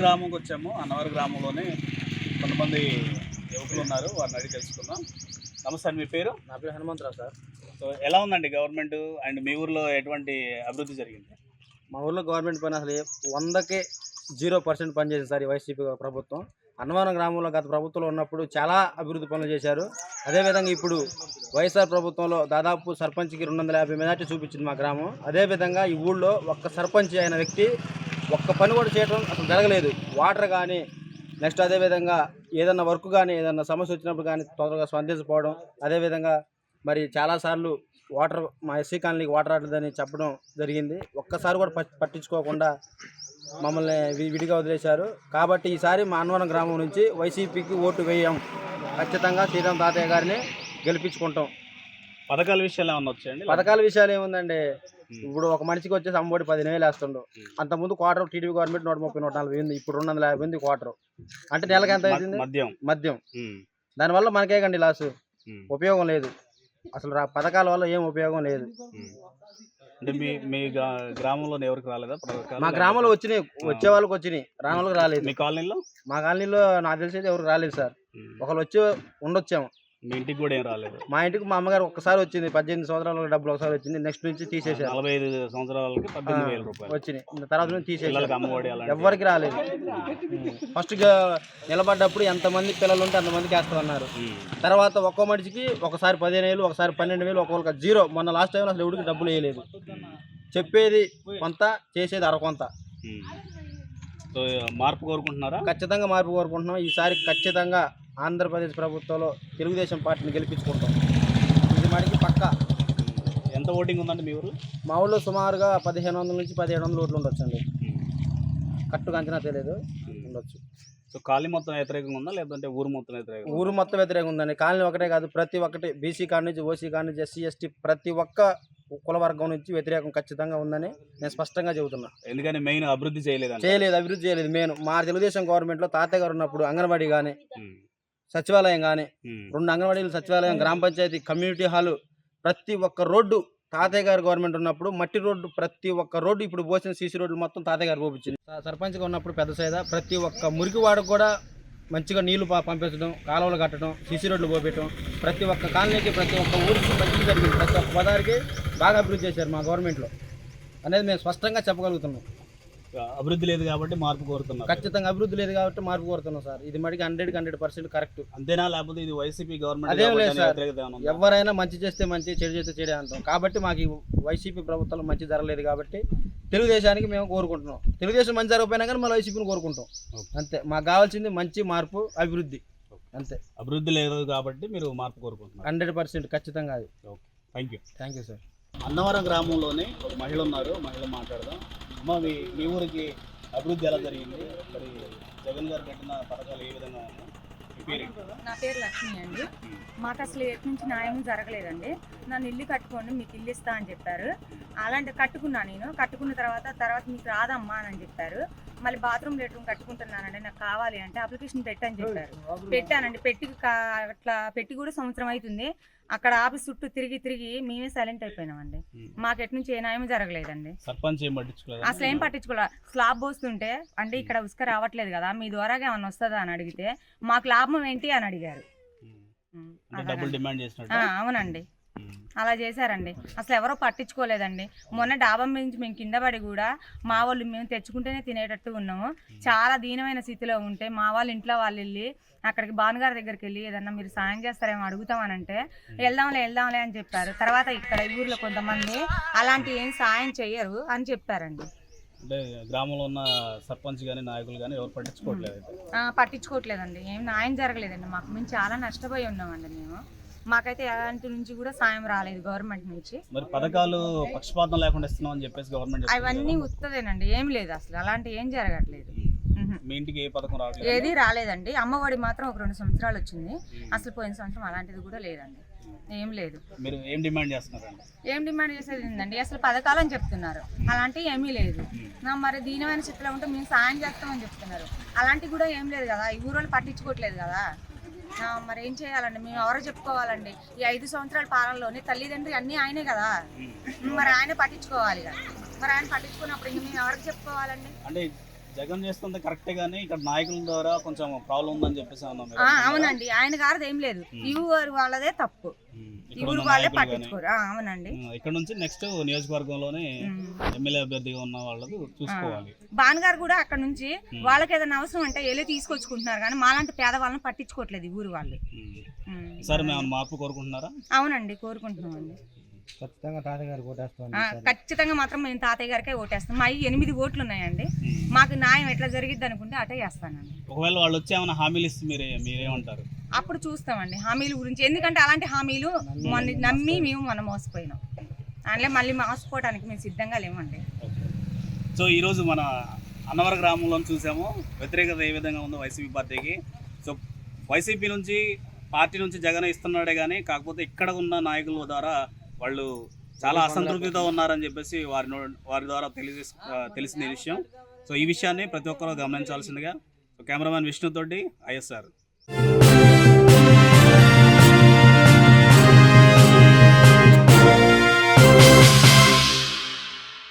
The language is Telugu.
గ్రామంకి వచ్చాము. అన్నవరం గ్రామంలోనే కొంతమంది యువకులు ఉన్నారు, వారిని అడిగి తెలుసుకుందాం. నమస్తే అండి, మీ పేరు? నా పేరు హనుమంతరావు సార్. సో ఎలా ఉందండి గవర్నమెంట్ అండ్ మీ ఊర్లో ఎటువంటి అభివృద్ధి జరిగింది? మా ఊర్లో గవర్నమెంట్ పని అసలు 100కే 0% పనిచేసింది సార్ ఈ వైసీపీ ప్రభుత్వం. అన్నవరం గ్రామంలో గత ప్రభుత్వంలో ఉన్నప్పుడు చాలా అభివృద్ధి పనులు చేశారు. అదేవిధంగా ఇప్పుడు వైఎస్ఆర్ ప్రభుత్వంలో దాదాపు సర్పంచ్కి 250 మెజార్టీ చూపించింది మా గ్రామం. అదేవిధంగా ఈ ఊళ్ళో ఒక్క సర్పంచ్ అయిన వ్యక్తి ఒక్క పని కూడా చేయడం అసలు జరగలేదు. వాటర్ కానీ, నెక్స్ట్ అదేవిధంగా ఏదన్నా వర్క్ కానీ, ఏదన్నా సమస్య వచ్చినప్పుడు కానీ తొందరగా స్పందించకపోవడం, అదేవిధంగా మరి చాలాసార్లు వాటర్ మా ఎస్సీ కాలనీకి వాటర్ రావట్లేదని చెప్పడం జరిగింది. ఒక్కసారి కూడా పట్టించుకోకుండా మమ్మల్ని విడిగా వదిలేశారు. కాబట్టి ఈసారి మా అన్నవరం గ్రామం నుంచి వైసీపీకి ఓటు వేయం. ఖచ్చితంగా శ్రీరామ్ తాతయ్య గారిని గెలిపించుకుంటాం. పథకాల విషయాలు ఏమన్నా వచ్చాయండి? పథకాల విషయాలు ఏముందండి, ఇప్పుడు ఒక మనిషికి వచ్చేసి అమ్మఒడి 15,000 వేస్తుండ్రు. అంతకుముందు క్వార్టర్ టీడీపీ గవర్నమెంట్ 130-140 ఉంది, ఇప్పుడు 250 ఉంది క్వార్టర్. అంటే నెలకు ఎంత అవుతుంది? మద్యం. దానివల్ల మనకే కండి లాసు, ఉపయోగం లేదు. అసలు పథకాల వల్ల ఏం ఉపయోగం లేదు. అంటే మీ గ్రామంలో ఎవరికి రాలేదా? మా గ్రామంలో వచ్చినాయి, వచ్చే వాళ్ళకి వచ్చినాయి, రాని వాళ్ళకి రాలేదు. మీ కాలనీలో? మా కాలనీలో నాకు తెలిసేది ఎవరికి రాలేదు సార్. ఒకళ్ళు వచ్చి ఉండొచ్చాము. మీ ఇంటికి కూడా ఏం రాలేదు? మా ఇంటికి మా అమ్మగారు ఒక్కసారి వచ్చింది, 18 సంవత్సరాల డబ్బులు ఒకసారి వచ్చింది. నెక్స్ట్ నుంచి తీసేసారు. 45 సంవత్సరాలకి 18,000 రూపాయలు వచ్చినాయి. తర్వాత నుంచి తీసేసారు. అమ్మఒడి ఎవరికి రాలేదు. ఫస్ట్ నిలబడ్డప్పుడు ఎంతమంది పిల్లలు ఉంటే అంతమందికి వేస్తామన్నారు. తర్వాత ఒక్కో మనిషికి ఒకసారి 15,000, ఒకసారి 12,000, ఒక్కొక్క 0. మొన్న లాస్ట్ టైంలో అసలు ఎవరికి డబ్బులు వేయలేదు. చెప్పేది కొంత, చేసేది అరకొంత. మార్పు కోరుకుంటున్నారా? ఖచ్చితంగా మార్పు కోరుకుంటున్నాం. ఈసారి ఖచ్చితంగా ఆంధ్రప్రదేశ్ ప్రభుత్వంలో తెలుగుదేశం పార్టీని గెలిపించుకుంటాం. ఇది మడికి పక్కా. ఎంత ఓటింగ్ ఉందండి మీ ఊరు? మా ఊళ్ళో సుమారుగా 1,500 నుంచి 1,700 ఓట్లు ఉండొచ్చండి. కట్టుగా అంచనా తెలియదు, ఉండొచ్చు. సో కాలనీ మొత్తం వ్యతిరేకంగా ఉందా, లేదంటే ఊరు మొత్తం వ్యతిరేకంగా? ఊరు మొత్తం వ్యతిరేకంగా ఉందండి. కాలనీ ఒకటే కాదు, ప్రతి ఒక్కటి బీసీ కాడ నుంచి, ఓసీ కాడ నుంచి, ఎస్సీ ఎస్టీ ప్రతి ఒక్క కుల వర్గం నుంచి వ్యతిరేకం ఖచ్చితంగా ఉందని నేను స్పష్టంగా చెబుతున్నా. ఎందుకని మెయిన్ అభివృద్ధి చేయలేదు? అభివృద్ధి చేయలేదు. మెయిన్ మా తెలుగుదేశం గవర్నమెంట్లో తాతయ్య గారు ఉన్నప్పుడు అంగన్వాడీ కానీ, సచివాలయం కానీ, 2 అంగన్వాడీలు, సచివాలయం, గ్రామ పంచాయతీ, కమ్యూనిటీ హాలు, ప్రతి ఒక్క రోడ్డు తాతయ్య గారు గవర్నమెంట్ ఉన్నప్పుడు మట్టి రోడ్డు, ప్రతి ఒక్క రోడ్డు ఇప్పుడు పోసిన సీసీ రోడ్లు మొత్తం తాతయ్య గారు పోపించింది. సర్పంచ్గా ఉన్నప్పుడు పెద్ద సైదా ప్రతి ఒక్క మురికివాడకు కూడా మంచిగా నీళ్లు పంపించడం, కాలువలు కట్టడం, సీసీ రోడ్లు పోపించడం, ప్రతి ఒక్క కాలనీకి, ప్రతి ఒక్క ఊరికి మంచిగా జరిగింది. ప్రతి ఒక్క పదానికి బాగా అభివృద్ధి చేశారు మా గవర్నమెంట్లో అనేది మేము స్పష్టంగా చెప్పగలుగుతున్నాం. అభివృద్ధి లేదు కాబట్టి మార్పు కోరుతున్నాం. ఖచ్చితంగా అభివృద్ధి లేదు కాబట్టి మార్పు కోరుతున్నాం సార్. ఇది మటుకు 100% కరెక్ట్. అంతేనా? లేకపోతే ఇది వైసీపీ గవర్నమెంట్? అదేం లేదు సార్. ఎవరైనా మంచి చేస్తే మంచి, చెడు చేస్తే చెడే అంటాం. కాబట్టి మాకు వైసీపీ ప్రభుత్వంలో మంచి జరగలేదు కాబట్టి తెలుగుదేశానికి మేము కోరుకుంటున్నాం. తెలుగుదేశం మంచి జరగకపోయినా కానీ మళ్ళీ వైసీపీని కోరుకుంటాం. అంతే. మాకు కావాల్సింది మంచి మార్పు, అభివృద్ధి, అంతే. అభివృద్ధి లేదు కాబట్టి మీరు మార్పు కోరుకుంటున్నారు. 100% ఖచ్చితంగా. అది థ్యాంక్ యూ సార్. అన్నవరం గ్రామంలోనే ఒక మహిళ ఉన్నారు, మహిళ మాట్లాడదాం. అమ్మ, మీ ఊరికి అభివృద్ధి ఎలా జరిగింది? మరి జగన్ గారు పెట్టిన పథకాలు ఏ విధంగా ఉన్నాయి? నా పేరు లక్ష్మి అండి. మాకు అసలు ఎటు నుంచి న్యాయం జరగలేదండి. నన్ను ఇల్లు కట్టుకోండి, మీకు ఇల్లు ఇస్తా అని చెప్పారు. అలాంటి కట్టుకున్నా. నేను కట్టుకున్న తర్వాత మీకు రాదమ్మా అని చెప్పారు. మళ్ళీ బాత్రూమ్ లెట్రూమ్ కట్టుకుంటున్నానండి, నాకు కావాలి అంటే అప్లికేషన్ పెట్టని చెప్పారు. పెట్టానండి. అట్లా పెట్టి కూడా సంవత్సరం అవుతుంది. అక్కడ ఆఫీస్ చుట్టూ తిరిగి మేమే సైలెంట్ అయిపోయినామండి. మాకు ఎటు నుంచి ఏ న్యాయం జరగలేదండి. సర్పంచ్ ఏం పట్టించుకోలేదు? అసలు ఏం పట్టించుకోలేదు. స్లాబ్ పోస్తుంటే అంటే ఇక్కడ ఉసుక రావట్లేదు కదా, మీ ద్వారాగా ఏమన్నా వస్తుందా అని అడిగితే మాకు లాభం ఏంటి అని అడిగారు. అవునండి, అలా చేశారండి. అసలు ఎవరో పట్టించుకోలేదండి. మొన్న డాబా నుంచి మేము కింద పడి కూడా మా వాళ్ళు మేము తెచ్చుకుంటేనే తినేటట్టు ఉన్నాము. చాలా దీనమైన స్థితిలో ఉంటే మా వాళ్ళు ఇంట్లో వాళ్ళు వెళ్ళి అక్కడికి భానుగారి దగ్గరికి వెళ్ళి ఏదన్నా మీరు సాయం చేస్తారేమో అడుగుతామనంటే వెళ్దాంలే అని చెప్పారు. తర్వాత ఇక్కడ ఊర్లో కొంతమంది అలాంటి ఏం సాయం చెయ్యరు అని చెప్పారండి. అంటే గ్రామంలో ఉన్న సర్పంచ్ కానీ నాయకులు కానీ ఎవరు పట్టించుకోవట్లేదండి. ఏం న్యాయం జరగలేదండి. మాకు మేము చాలా నష్టపోయి ఉన్నామండి. మాకైతే ఎలాంటి నుంచి కూడా సాయం రాలేదు గవర్నమెంట్ నుంచి. మరి పథకాలు పక్షపాతం లేకుండా ఇస్తున్నాం అని చెప్పేసి గవర్నమెంట్ అవన్నీ ఉత్తదేనండి. ఏం లేదు, అసలు అలాంటి ఏం జరగట్లేదు. మీ ఇంటికి ఏ పథకం రావట్లేదు? ఏది రాలేదండి. అమ్మఒడి మాత్రం ఒక 2 సంవత్సరాలు వచ్చింది. అసలు పోయిన సంవత్సరం అలాంటిది కూడా లేదండి. ఏం లేదు. మీరు ఏం డిమాండ్ చేస్తున్నారండి? ఏం డిమాండ్ చేసేది ఏంటండి, అసలు పథకాలని చెప్తున్నారు, అలాంటివి ఏమీ లేదు. మరి దీనమైన స్థితిలో ఉంటే మేము సాయం చేస్తామని చెప్తున్నారు, అలాంటివి కూడా ఏం లేదు కదా. ఈ ఊరోళ్ళు పట్టించుకోవట్లేదు కదా. మరి ఏం చేయాలండి? మేము ఎవరో చెప్పుకోవాలండి? ఈ 5 సంవత్సరాల పాలనలోనే తల్లిదండ్రి అన్నీ ఆయనే కదా, మరి ఆయన పట్టించుకోవాలి కదా. మరి ఆయన పట్టించుకున్నప్పుడు ఇంక మేము ఎవరికి చెప్పుకోవాలండి? అంటే జగన్ చేస్తుంది కరెక్టే కానీ ఇక్కడ నాయకుల ద్వారా కొంచెం ప్రాబ్లం ఉందని చెప్పేసి అన్నాం మీరు. అవునండి, ఆయన గారిది ఏం లేదు, ఈ ఊరు వాళ్ళదే తప్పు, ఈ ఊరు వాళ్ళే పట్టించుకోరు. అవునండి, ఇక్కడ నుంచి నెక్స్ట్ నియోజకవర్గంలోనే ఎమ్మెల్యే అభ్యర్థిగా ఉన్న వాళ్ళకు చూసుకోవాలి. భానుగారు కూడా అక్కడ నుంచి వాళ్ళకి ఏదైనా అవసరం అంటే వెళ్ళి తీసుకొచ్చుకుంటున్నారు కానీ మాలాంటి పేదవాళ్ళని పట్టించుకోవట్లేదు ఈ ఊరు వాళ్ళు. సరే, మేము మార్పు కోరుకుంటున్నారా? అవునండి, కోరుకుంటున్నామండి. ఖచ్చితంగా తాతగారికి ఓటేస్తాం. ఖచ్చితంగా మాత్రం మేము తాతయ్య గారికే ఓటేస్తాం. మా 8 ఓట్లు ఉన్నాయండి, మాకు న్యాయం ఎట్లా జరిగిద్ది అనుకుంటే అటే వేస్తానండి. ఒకవేళ వాళ్ళు వచ్చి ఏమైనా హామీలు ఇస్తే మీరేమంటారు? అప్పుడు చూస్తామండి హామీల గురించి, ఎందుకంటే అలాంటి హామీలు నమ్మి మేము మోసపోయినాం, అందులో మళ్ళీ మోసపోవడానికి మేము సిద్ధంగా లేమండి. సో ఈరోజు మన అన్నవరం గ్రామంలో చూసాము వ్యతిరేకత ఏ విధంగా ఉందో వైసీపీ పార్టీకి. సో వైసీపీ నుంచి పార్టీ నుంచి జగన్ ఇస్తున్నాడే కానీ కాకపోతే ఇక్కడ ఉన్న నాయకుల ద్వారా వాళ్ళు చాలా అసంతృప్తితో ఉన్నారని చెప్పేసి వారి ద్వారా తెలిసిన విషయం. సో ఈ విషయాన్ని ప్రతి ఒక్కరూ గమనించాల్సిందిగా కెమెరామ్యాన్ విష్ణుతోటి ISR.